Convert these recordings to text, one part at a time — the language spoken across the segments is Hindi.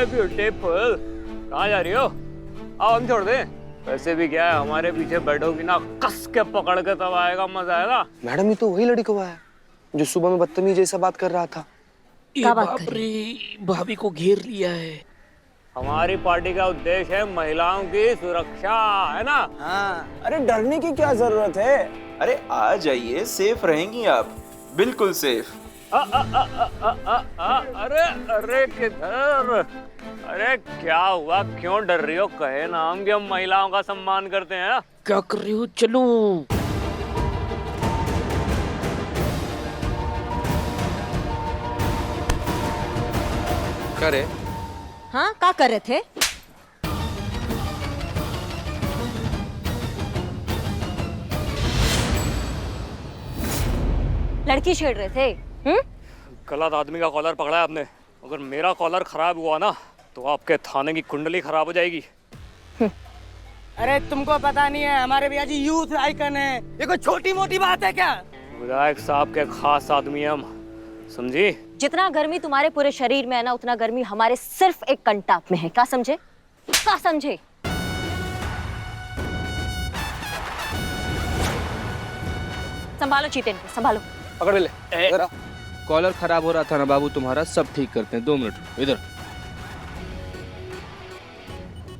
ब्यूटीफुल, कहाँ जा रही हो? आओ हम छोड़ दें। वैसे भी क्या है, हमारे पीछे बैठोगी ना, कस के पकड़ के तब आएगा, मजा आएगा। मैडम ये तो वही लड़का है जो सुबह में बदतमीज जैसा बात कर रहा था। बाप रे, भाभी को घेर लिया है। हमारी पार्टी का उद्देश्य है महिलाओं की सुरक्षा, है ना? हाँ, अरे डरने की क्या जरूरत है? अरे आ जाइए, सेफ रहेंगी आप, बिल्कुल सेफ। अरे अरे किधर? अरे क्या हुआ, क्यों डर रही हो? कहे ना हम कि हम महिलाओं का सम्मान करते हैं। क्या कर रही हो? चलो। करे हाँ, क्या कर रहे थे? लड़की छेड़ रहे थे? गलत आदमी का कॉलर पकड़ा है आपने। अगर मेरा कॉलर खराब हुआ ना तो आपके थाने की कुंडली खराब हो जाएगी। अरे तुमको पता नहीं है, हमारे भैया जी यूथ आइकन है, ये कोई छोटी मोटी बात है क्या? विधायक साहब के खास आदमी है हम, समझी? जितना गर्मी तुम्हारे पूरे शरीर में है ना, उतना गर्मी हमारे सिर्फ एक कंटाप में है। क्या समझे? क्या समझे? संभालो चीते को, संभालो। पकड़ ले जरा। कॉलर खराब हो रहा था ना बाबू तुम्हारा, सब ठीक करते हैं। 2 मिनट इधर।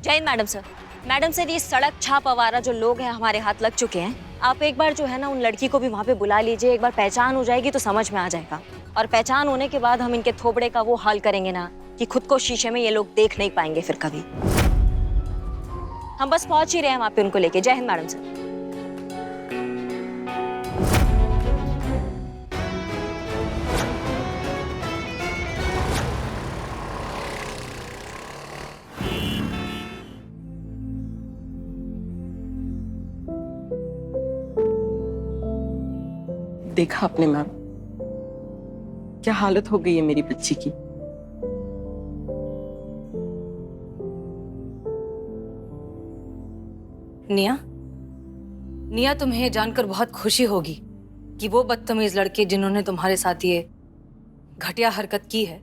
जय Hind madam sir. Madam sir, ये सड़क छाप आवारा जो लोग हैं हमारे हाथ लग चुके हैं। आप एक बार जो है ना उन लड़की को भी वहाँ पे बुला लीजिए। एक बार पहचान हो जाएगी तो समझ में आ जाएगा, और पहचान होने के बाद हम इनके थोबड़े का वो हाल करेंगे ना कि खुद को शीशे में ये लोग देख नहीं पाएंगे फिर कभी। हम बस पहुंच ही रहे हैं वहाँ पे उनको लेके। जय हिंद मैडम सर। देखा आपने मैम, क्या हालत हो गई है मेरी बच्ची की। निया, निया तुम्हें ये जानकर बहुत खुशी होगी कि वो बदतमीज लड़के जिन्होंने तुम्हारे साथ ये घटिया हरकत की है,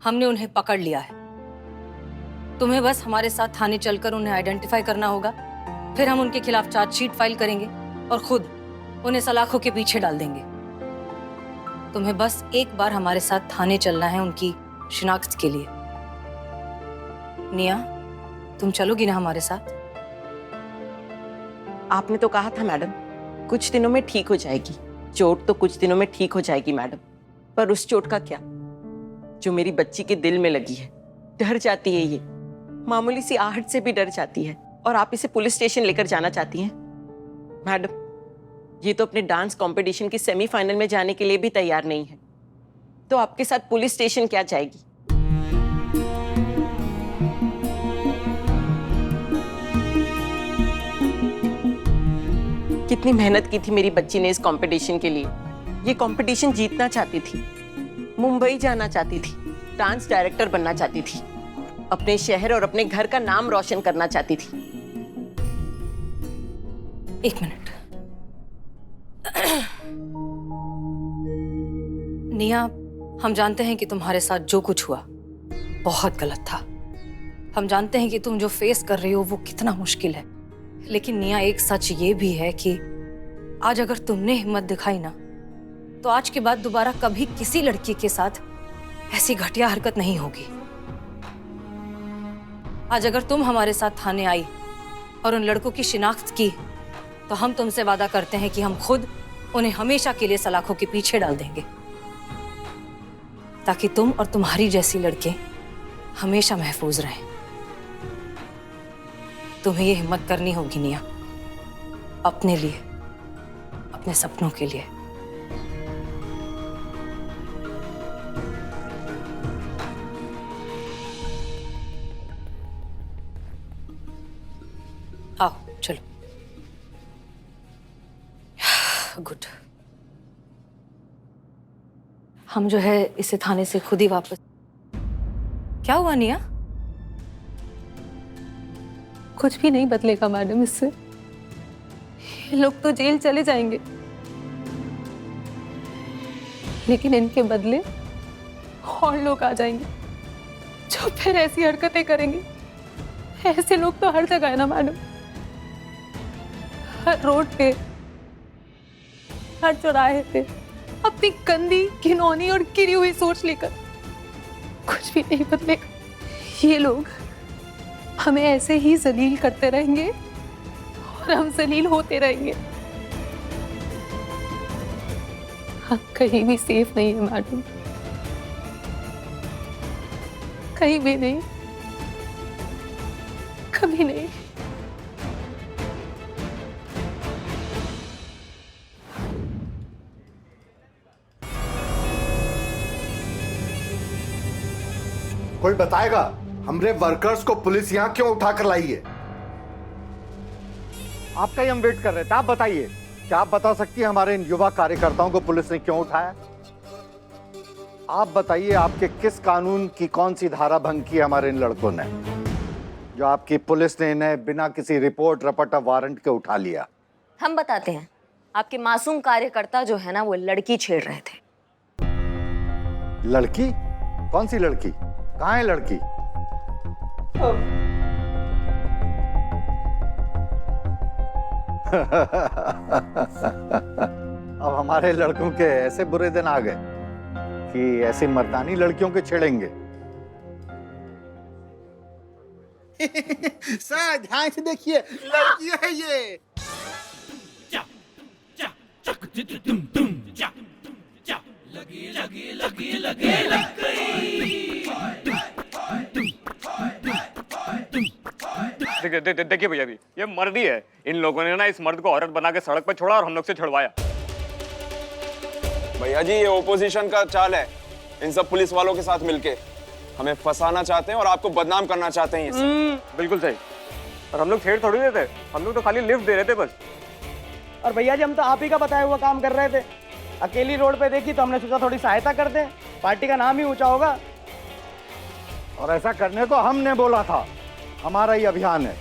हमने उन्हें पकड़ लिया है। तुम्हें बस हमारे साथ थाने चलकर उन्हें आइडेंटिफाई करना होगा, फिर हम उनके खिलाफ चार्जशीट फाइल करेंगे और खुद उन्हें सलाखों के पीछे डाल देंगे। तुम्हें बस एक बार हमारे साथ थाने चलना है उनकी शिनाख्त के लिए। निया, तुम चलोगी ना हमारे साथ? आपने तो कहा था मैडम कुछ दिनों में ठीक हो जाएगी। चोट तो कुछ दिनों में ठीक हो जाएगी मैडम, पर उस चोट का क्या जो मेरी बच्ची के दिल में लगी है। डर जाती है ये, मामूली सी आहट से भी डर जाती है, और आप इसे पुलिस स्टेशन लेकर जाना चाहती हैं। मैडम, ये तो अपने डांस कंपटीशन की सेमीफाइनल में जाने के लिए भी तैयार नहीं है, तो आपके साथ पुलिस स्टेशन क्या जाएगी? कितनी मेहनत की थी मेरी बच्ची ने इस कंपटीशन के लिए। ये कंपटीशन जीतना चाहती थी, मुंबई जाना चाहती थी, डांस डायरेक्टर बनना चाहती थी, अपने शहर और अपने घर का नाम रोशन करना चाहती थी। एक मिनट। निया, हम जानते हैं कि तुम्हारे साथ जो कुछ हुआ बहुत गलत था। हम जानते हैं कि तुम जो फेस कर रही हो वो कितना मुश्किल है, लेकिन निया एक सच ये भी है कि आज अगर तुमने हिम्मत दिखाई ना, तो आज के बाद दोबारा कभी किसी लड़की के साथ ऐसी घटिया हरकत नहीं होगी। आज अगर तुम हमारे साथ थाने आई और उन लड़कों की शिनाख्त की, तो हम तुमसे वादा करते हैं कि हम खुद उन्हें हमेशा के लिए सलाखों के पीछे डाल देंगे, ताकि तुम और तुम्हारी जैसी लड़के हमेशा महफूज रहें। तुम्हें ये हिम्मत करनी होगी निया, अपने लिए, अपने सपनों के लिए। आओ चलो। गुड। हम जो है इसे थाने से खुद ही वापस। क्या हुआ निया? कुछ भी नहीं बदलेगा मैडम इससे। ये लोग तो जेल चले जाएंगे, लेकिन इनके बदले और लोग आ जाएंगे। जो फिर ऐसी हरकतें करेंगे। ऐसे लोग तो हर जगह है ना मैडम, हर रोड पे, हर चौराहे पे, अपनी गंदी, घिनौनी और गिरी हुई सोच लेकर। कुछ भी नहीं बदलेगा। ये लोग हमें ऐसे ही जलील करते रहेंगे और हम जलील होते रहेंगे। हम कहीं भी सेफ नहीं है मैडम, कहीं भी नहीं, कभी नहीं। कोई बताएगा हमरे वर्कर्स को पुलिस यहाँ क्यों उठा कर लाई है? आपका ही हम वेट कर रहे थे, आप बताइए। क्या आप बता सकती हैं हमारे इन युवा कार्यकर्ताओं को पुलिस ने क्यों उठाया? आप बताइए, आपके किस कानून की कौन सी धारा भंग की हमारे इन लड़कों ने, जो आपकी पुलिस ने इन्हें बिना किसी रिपोर्ट रपट वारंट के उठा लिया? हम बताते हैं। आपके मासूम कार्यकर्ता जो है ना, वो लड़की छेड़ रहे थे। लड़की? कौन सी लड़की? कहाँ है लड़की? अब हमारे लड़कों के ऐसे बुरे दिन आ गए कि ऐसी मर्दानी लड़कियों के छेड़ेंगे। सर ध्यान से देखिए, लड़की है ये। देखिए भैया जी, ये मर्द ही है। इन लोगों ने ना इस मर्द को औरत बना के सड़क पर छोड़ा और हम लोग से छुड़वाया। भैया जी, ये ओपोजिशन का चाल है। इन सब पुलिस वालों के साथ मिलके हमें फंसाना चाहते हैं और आपको बदनाम करना चाहते हैं ये सब। बिल्कुल सही। और हम लोग छेड़ थोड़ी देते, हम लोग तो खाली लिफ्ट दे रहे थे बस। और भैया जी, हम तो आप ही का बताया हुआ काम कर रहे थे। अकेली रोड पे देखी तो हमने सोचा थोड़ी सहायता कर दें, पार्टी का नाम ही ऊंचा होगा। और ऐसा करने तो हमने बोला था। हमारा ही अभियान है,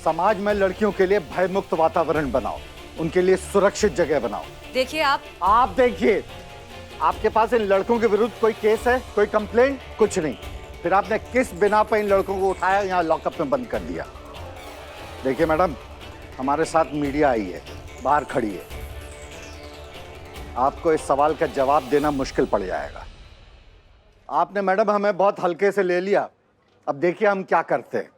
समाज में लड़कियों के लिए भयमुक्त वातावरण बनाओ, उनके लिए सुरक्षित जगह बनाओ। देखिए आप देखिए, आपके पास इन लड़कों के विरुद्ध कोई केस है, कोई कंप्लेंट? कुछ नहीं। फिर आपने किस बिना पर इन लड़कों को उठाया, यहाँ लॉकअप में बंद कर दिया? देखिए मैडम, हमारे साथ मीडिया आई है, बाहर खड़ी है। आपको इस सवाल का जवाब देना मुश्किल पड़ जाएगा। आपने मैडम हमें बहुत हल्के से ले लिया। अब देखिए हम क्या करते हैं।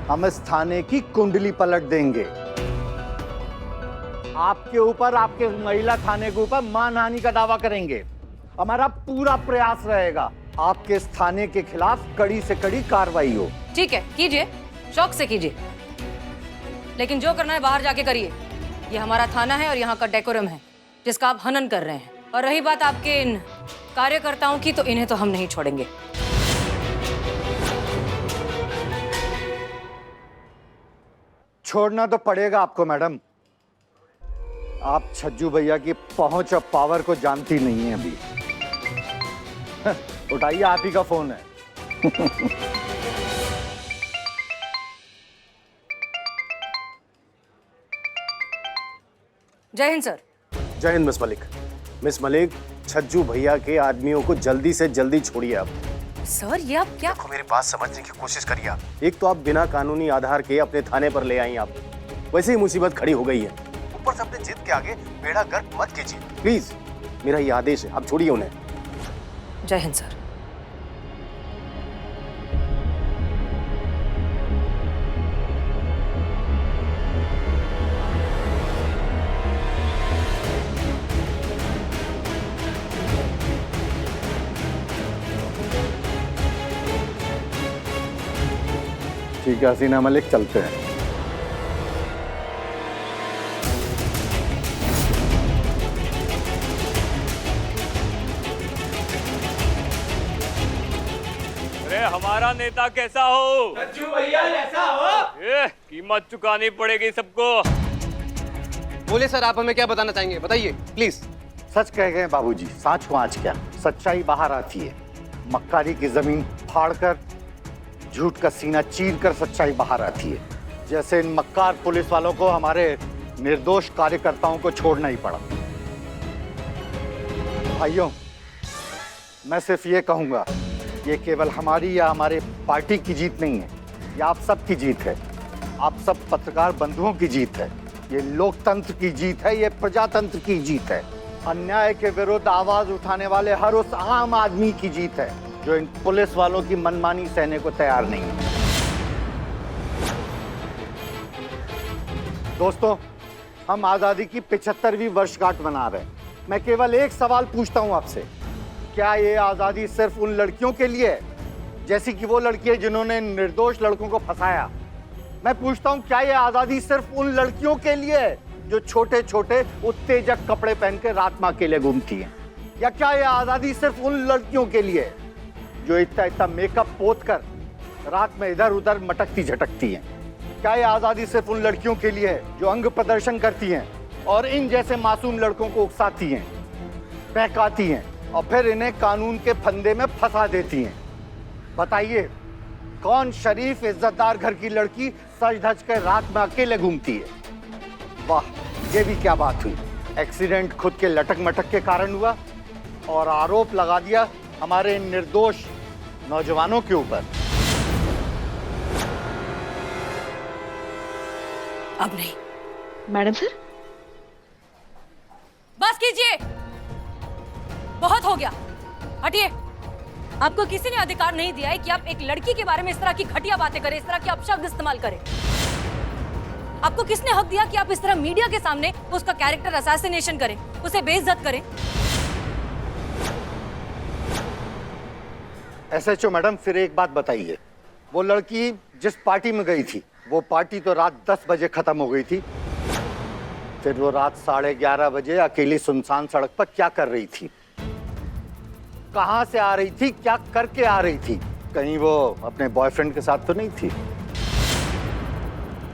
हम इस थाने की कुंडली पलट देंगे। आपके ऊपर, आपके महिला थाने के ऊपर मानहानि का दावा करेंगे। हमारा पूरा प्रयास रहेगा आपके इस थाने के खिलाफ कड़ी से कड़ी कार्रवाई हो। ठीक है, कीजिए, शौक से कीजिए, लेकिन जो करना है बाहर जाके करिए। ये हमारा थाना है और यहाँ का डेकोरम है जिसका आप हनन कर रहे हैं। और रही बात आपके इन कार्यकर्ताओं की, तो इन्हें तो हम नहीं छोड़ेंगे। छोड़ना तो पड़ेगा आपको मैडम। आप छज्जू भैया की पहुंच और पावर को जानती नहीं है अभी। उठाइए, आप ही का फोन है। जय हिंद सर। जय हिंद मिस मलिक। मिस मलिक, छज्जू भैया के आदमियों को जल्दी से जल्दी छोड़िए आप। सर ये आप क्या? देखो, मेरी बात समझने की कोशिश करिए आप। एक तो आप बिना कानूनी आधार के अपने थाने पर ले आई आप, वैसे ही मुसीबत खड़ी हो गई है। ऊपर से अपने जिद के आगे बेड़ा गर्क मत कीजिए प्लीज। मेरा ये आदेश है, आप छोड़िए उन्हें। जय हिंद सर। ठीक है हसीना मलिक, चलते हैं। अरे हमारा नेता कैसा हो? छज्जू भैया जैसा हो। ये कीमत चुकानी पड़ेगी सबको। बोले सर, आप हमें क्या बताना चाहेंगे, बताइए प्लीज। सच कह गए बाबूजी, सांच को आँच क्या। सच्चाई बाहर आती है। मक्कारी की जमीन फाड़कर, झूठ का सीना चीर कर सच्चाई बाहर आती है। जैसे इन मक्कार पुलिस वालों को हमारे निर्दोष कार्यकर्ताओं को छोड़ना ही पड़ा। भाइयों, मैं सिर्फ ये कहूंगा ये केवल हमारी या हमारे पार्टी की जीत नहीं है, ये आप सब की जीत है, आप सब पत्रकार बंधुओं की जीत है, ये लोकतंत्र की जीत है, ये प्रजातंत्र की जीत है, अन्याय के विरुद्ध आवाज उठाने वाले हर उस आम आदमी की जीत है जो इन पुलिस वालों की मनमानी सहने को तैयार नहीं है। दोस्तों, हम आजादी की 75वीं वर्षगांठ मना रहे हैं। मैं केवल एक सवाल पूछता हूं आपसे, क्या ये आजादी सिर्फ उन लड़कियों के लिए है, जैसी कि वो लड़कियां जिन्होंने निर्दोष लड़कों को फंसाया? मैं पूछता हूं, क्या ये आजादी सिर्फ उन लड़कियों के लिए है जो छोटे छोटे उत्तेजक कपड़े पहन के रात में अकेले घूमती हैं? या क्या ये आजादी सिर्फ उन लड़कियों के लिए है जो इतना इतना मेकअप पोत कर रात में इधर उधर मटकती झटकती हैं? क्या ये आजादी सिर्फ उन लड़कियों के लिए है जो अंग प्रदर्शन करती हैं और इन जैसे मासूम लड़कों को उकसाती हैं, बहकाती हैं और फिर इन्हें कानून के फंदे में फंसा देती हैं? बताइए, कौन शरीफ इज्जतदार घर की लड़की सज धज कर रात में अकेले घूमती है? वाह, ये भी क्या बात हुई। एक्सीडेंट खुद के लटक मटक के कारण हुआ और आरोप लगा दिया हमारे निर्दोष नौजवानों के ऊपर। अब नहीं। मैडम सर, बस कीजिए, बहुत हो गया, हटिए। आपको किसी ने अधिकार नहीं दिया है कि आप एक लड़की के बारे में इस तरह की घटिया बातें करें, इस तरह के अपशब्द इस्तेमाल करें। आपको किसने हक दिया कि आप इस तरह मीडिया के सामने उसका कैरेक्टर असैसिनेशन करें, उसे बेइज्जत करें? एसएचओ मैडम, फिर एक बात बताइए, वो लड़की जिस पार्टी में गई थी, वो पार्टी तो रात 10 बजे खत्म हो गई थी, फिर वो रात 11:30 बजे अकेली सुनसान सड़क पर क्या कर रही थी? कहां से आ रही थी, क्या करके आ रही थी? कहीं वो अपने बॉयफ्रेंड के साथ तो नहीं थी?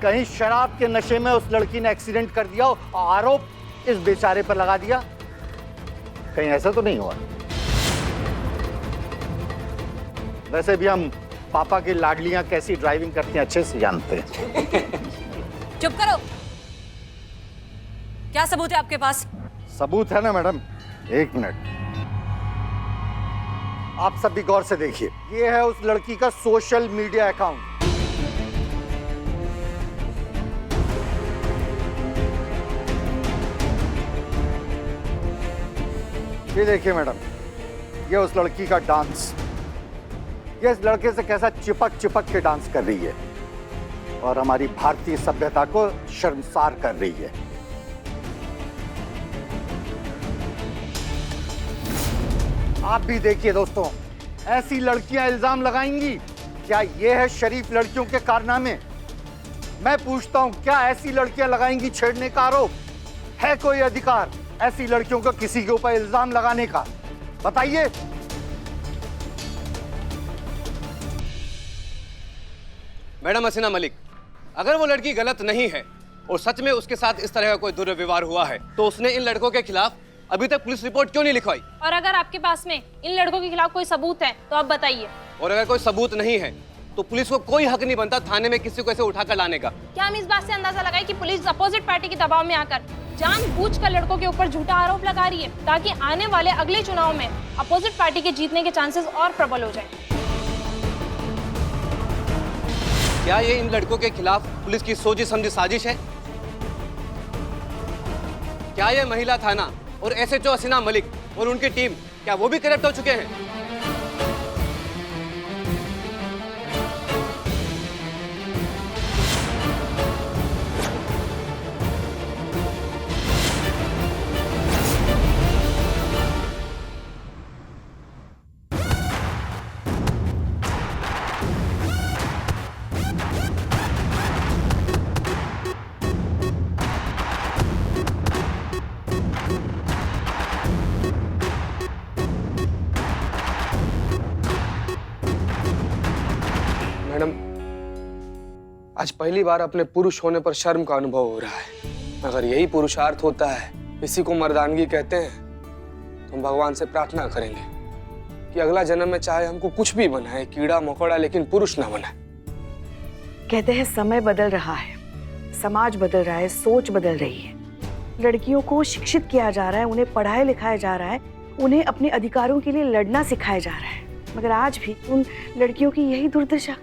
कहीं शराब के नशे में उस लड़की ने एक्सीडेंट कर दिया और आरोप इस बेचारे पर लगा दिया? कहीं ऐसा तो नहीं हुआ? वैसे भी हम पापा की लाडलियां कैसी ड्राइविंग करती हैं अच्छे से जानते हैं। चुप करो। क्या सबूत है आपके पास? सबूत है ना मैडम, एक मिनट, आप सब भी गौर से देखिए। ये है उस लड़की का सोशल मीडिया अकाउंट। ये देखिए मैडम, ये उस लड़की का डांस, ये इस लड़के से कैसा चिपक चिपक के डांस कर रही है और हमारी भारतीय सभ्यता को शर्मसार कर रही है। आप भी देखिए दोस्तों, ऐसी लड़कियां इल्जाम लगाएंगी? क्या ये है शरीफ लड़कियों के कारनामे? मैं पूछता हूं, क्या ऐसी लड़कियां लगाएंगी छेड़ने का आरोप? है कोई अधिकार ऐसी लड़कियों को किसी के ऊपर इल्जाम लगाने का? बताइए। मैडम हसीना मलिक, अगर वो लड़की गलत नहीं है और सच में उसके साथ इस तरह का कोई दुर्व्यवहार हुआ है, तो उसने इन लड़कों के खिलाफ अभी तक पुलिस रिपोर्ट क्यों नहीं लिखवाई? और अगर आपके पास में इन लड़कों के खिलाफ कोई सबूत है तो आप बताइए। और अगर कोई सबूत नहीं है तो पुलिस को कोई हक नहीं बनता थाने में किसी को ऐसे उठाकर लाने का। क्या हम इस बात से अंदाजा लगाए कि पुलिस अपोजिट पार्टी के दबाव में आकर जानबूझकर लड़कों के ऊपर झूठा आरोप लगा रही है ताकि आने वाले अगले चुनाव में अपोजिट पार्टी के जीतने के चांसेस और प्रबल हो जाए? क्या ये इन लड़कों के खिलाफ पुलिस की सोची समझी साजिश है? क्या ये महिला थाना और एसएचओ हसीना मलिक और उनकी टीम, क्या वो भी करप्ट हो चुके हैं? मैडम, आज पहली बार अपने पुरुष होने पर शर्म का अनुभव हो रहा है। अगर यही पुरुषार्थ होता है, इसी को मर्दानगी कहते हैं, तो हम भगवान से प्रार्थना करेंगे कि अगला जन्म में चाहे हमको कुछ भी बनाए, कीड़ा मकोड़ा, लेकिन पुरुष ना बनाए। कहते हैं समय बदल रहा है, समाज बदल रहा है, सोच बदल रही है। लड़कियों को शिक्षित किया जा रहा है, उन्हें पढ़ाया लिखाया जा रहा है, उन्हें अपने अधिकारों के लिए लड़ना सिखाया जा रहा है। मगर आज भी उन लड़कियों की यही दुर्दशा।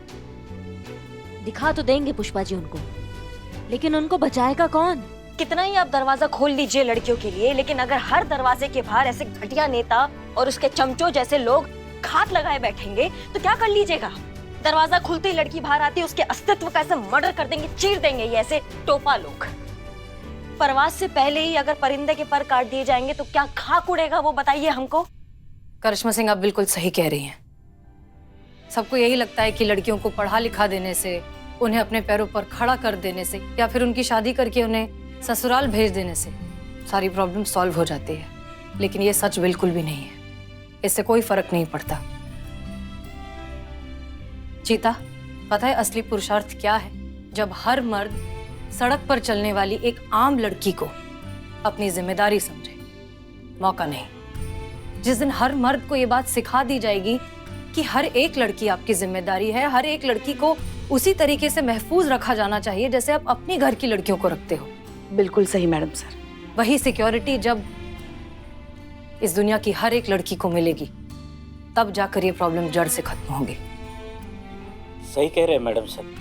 दिखा तो देंगे पुष्पा जी उनको, लेकिन उनको बचाएगा कौन? कितना ही आप दरवाजा खोल लीजिए लड़कियों के लिए, लेकिन अगर हर दरवाजे के बाहर ऐसे घटिया नेता और उसके चमचों जैसे लोग घात लगाए बैठेंगे तो क्या कर लीजिएगा? दरवाजा खुलते ही लड़की बाहर आती है, उसके अस्तित्व का ऐसे मर्डर कर देंगे, चीर देंगे ये ऐसे टोपा लोग। परवाज से पहले ही अगर परिंदे के पर काट दिए जाएंगे तो क्या खाक उड़ेगा वो बताइए हमको। करिश्मा सिंह, आप बिल्कुल सही कह रही हैं। सबको यही लगता है कि लड़कियों को पढ़ा लिखा देने से, उन्हें अपने पैरों पर खड़ा कर देने से या फिर उनकी शादी करके उन्हें ससुराल भेज देने से सारी प्रॉब्लम सॉल्व हो जाती है, लेकिन ये सच बिल्कुल भी नहीं है। इससे कोई फर्क नहीं पड़ता। चीता, पता है असली पुरुषार्थ क्या है? जब हर मर्द सड़क पर चलने वाली एक आम लड़की को अपनी जिम्मेदारी समझे, मौका नहीं। जिस दिन हर मर्द को ये बात सिखा दी जाएगी कि हर एक लड़की आपकी जिम्मेदारी है, हर एक लड़की को उसी तरीके से महफूज रखा जाना चाहिए जैसे आप अपनी घर की लड़कियों को रखते हो। बिल्कुल सही मैडम सर। वही सिक्योरिटी जब इस दुनिया की हर एक लड़की को मिलेगी, तब जाकर ये प्रॉब्लम जड़ से खत्म होगी। सही कह रहे हैं मैडम सर।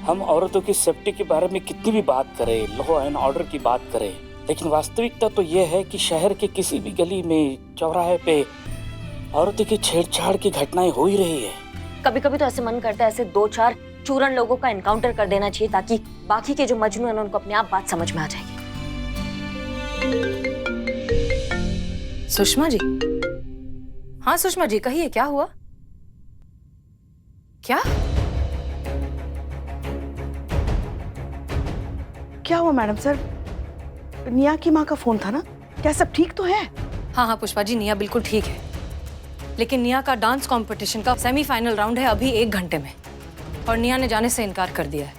हम औरतों की सेफ्टी के बारे में कितनी भी बात करें, लॉ एंड ऑर्डर की बात करें, लेकिन वास्तविकता तो ये है कि शहर के किसी भी गली में, चौराहे पे औरतों की छेड़छाड़ की घटनाएं हो ही रही है। कभी कभी तो ऐसे मन करता है ऐसे 2-4 चूरन लोगों का एनकाउंटर कर देना चाहिए ताकि बाकी के जो मजनू हैं उनको अपने आप बात समझ में आ जाएगी। सुषमा जी, हाँ सुषमा जी कहिए, क्या हुआ? क्या क्या हुआ मैडम सर? निया की माँ का फोन था ना, क्या सब ठीक तो है? हाँ हाँ पुष्पा जी, निया बिल्कुल ठीक है, लेकिन निया का डांस कंपटीशन का सेमीफाइनल राउंड है अभी 1 घंटे में, और निया ने जाने से इनकार कर दिया है।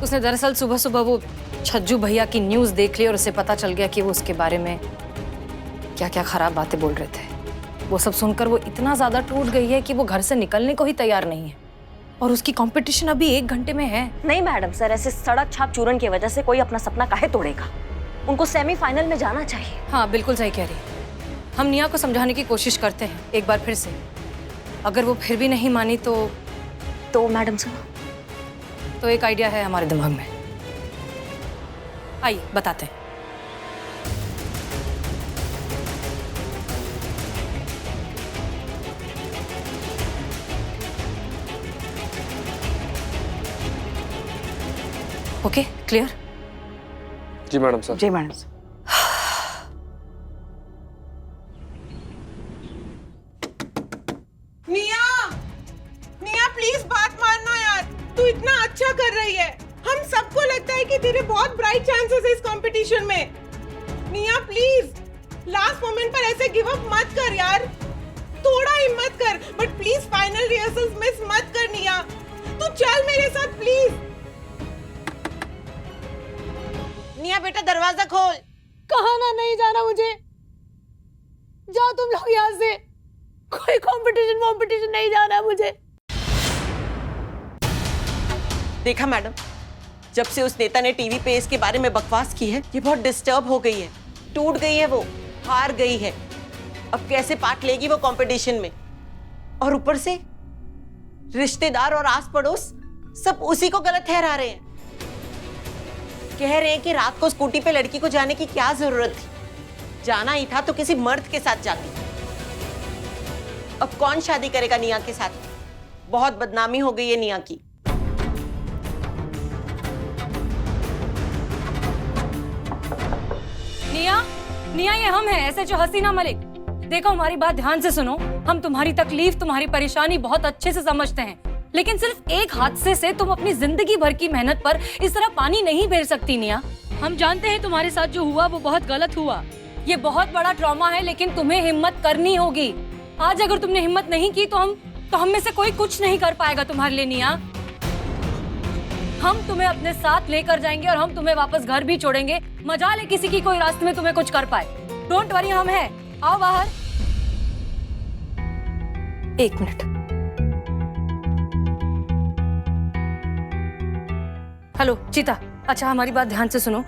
उसने दरअसल सुबह सुबह वो छज्जू भैया की न्यूज़ देख ली और उसे पता चल गया कि वो उसके बारे में क्या क्या खराब बातें बोल रहे थे। वो सब सुनकर वो इतना ज़्यादा टूट गई है कि वो घर से निकलने को ही तैयार नहीं है, और उसकी कंपटीशन अभी 1 घंटे में है। नहीं मैडम सर, ऐसे सड़क छाप चूरन की वजह से कोई अपना सपना काहे तोड़ेगा? उनको सेमीफाइनल में जाना चाहिए। हाँ बिल्कुल सही कह रही है। हम निया को समझाने की कोशिश करते हैं एक बार फिर से, अगर वो फिर भी नहीं मानी तो मैडम सर, तो एक आइडिया है हमारे दिमाग में, आइए बताते हैं। Okay, clear? जी मैडम सर। जी मैडम सर। निया प्लीज बात मानना यार, तू इतना अच्छा कर रही है। हम सबको लगता है कि तेरे बहुत ब्राइट चांसेस है इस कंपटीशन में। निया प्लीज लास्ट मोमेंट पर ऐसे गिव अप मत कर यार, थोड़ा हिम्मत कर, but please final rehearsals miss मत कर निया। तू चल मेरे साथ प्लीज। निया बेटा दरवाजा खोल। कहाँ ना, नहीं जाना मुझे, जाओ तुम लोग यहाँ से। कोई कंपटीशन नहीं जाना मुझे। देखा मैडम, जब से उस नेता ने टीवी पे इसके बारे में बकवास की है, ये बहुत डिस्टर्ब हो गई है, टूट गई है, वो हार गई है। अब कैसे पार्ट लेगी वो कंपटीशन में? और ऊपर से रिश्तेदार और आस पड़ोस सब उसी को गलत ठहरा रहे हैं। कह रहे हैं कि रात को स्कूटी पे लड़की को जाने की क्या जरूरत थी, जाना ही था तो किसी मर्द के साथ जाती। अब कौन शादी करेगा निया के साथ? बहुत बदनामी हो गई है निया की। निया ये हम हैं, ऐसे जो हसीना मलिक। देखो हमारी बात ध्यान से सुनो, हम तुम्हारी तकलीफ, तुम्हारी परेशानी बहुत अच्छे से समझते हैं, लेकिन सिर्फ एक हादसे से तुम अपनी जिंदगी भर की मेहनत पर इस तरह पानी नहीं फेर सकती निया। हम जानते हैं तुम्हारे साथ जो हुआ वो बहुत गलत हुआ, ये बहुत बड़ा ट्रॉमा है, लेकिन तुम्हें हिम्मत करनी होगी। आज अगर तुमने हिम्मत नहीं की तो हम में से कोई कुछ नहीं कर पाएगा तुम्हारे लिए निया। हम तुम्हें अपने साथ लेकर जाएंगे और हम तुम्हें वापस घर भी छोड़ेंगे। मजाल है किसी की कोई रास्ते में तुम्हें कुछ कर पाए। डोंट वरी, हम हैं। आओ बाहर। 1 मिनट। हेलो चीता, अच्छा हमारी बात ध्यान से सुनो।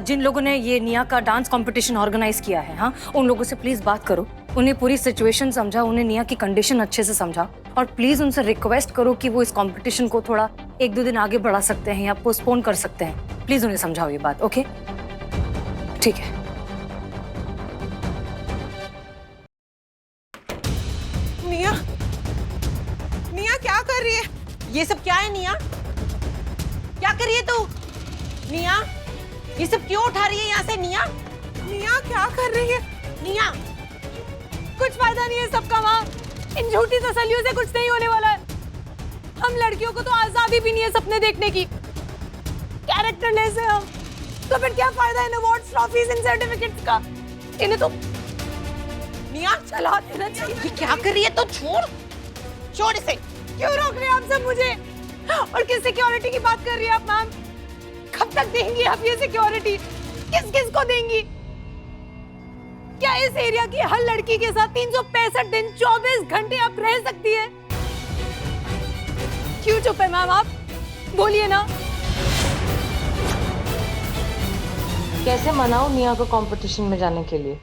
जिन लोगों ने ये निया का डांस कंपटीशन ऑर्गेनाइज किया है, हाँ, उन लोगों से प्लीज बात करो उन्हें पूरी सिचुएशन समझा, उन्हें निया की कंडीशन अच्छे से समझा, और प्लीज उनसे रिक्वेस्ट करो कि वो इस कंपटीशन को थोड़ा 1-2 दिन आगे बढ़ा सकते हैं या पोस्टपोन कर सकते हैं। प्लीज उन्हें समझाओ ये बात। ओके, ठीक है। निया, निया क्या कर रही है? ये सब क्या है निया? क्या कर रही है तू? निया, ये सब क्यों उठा रही है यहाँ से? निया, निया क्या कर रही है? निया, कुछ फायदा नहीं है सबका माँ। इन झूठी तसल्लियों से कुछ नहीं होने वाला है। हम लड़कियों को तो आजादी भी नहीं है सपने देखने की। कैरेक्टरलेस है हम, तो फिर क्या फायदा इन अवार्ड्स, ट्रॉफीज, इन सर्टिफिकेट्स का? इन्हें तो निया चला देना चाहिए। ये क्या कर रही है? तो छोड़ इसे। क्यों रोक रहे हैं आप सब मुझे? और किस सिक्योरिटी की बात कर रही है आप मैम? कब तक देंगी आप ये सिक्योरिटी? किस किस को देंगी? क्या इस एरिया की हर लड़की के साथ 365 दिन 24 घंटे आप रह सकती है? क्यों चुप है मैम आप? बोलिए ना। कैसे मनाऊं निया को कंपटीशन में जाने के लिए?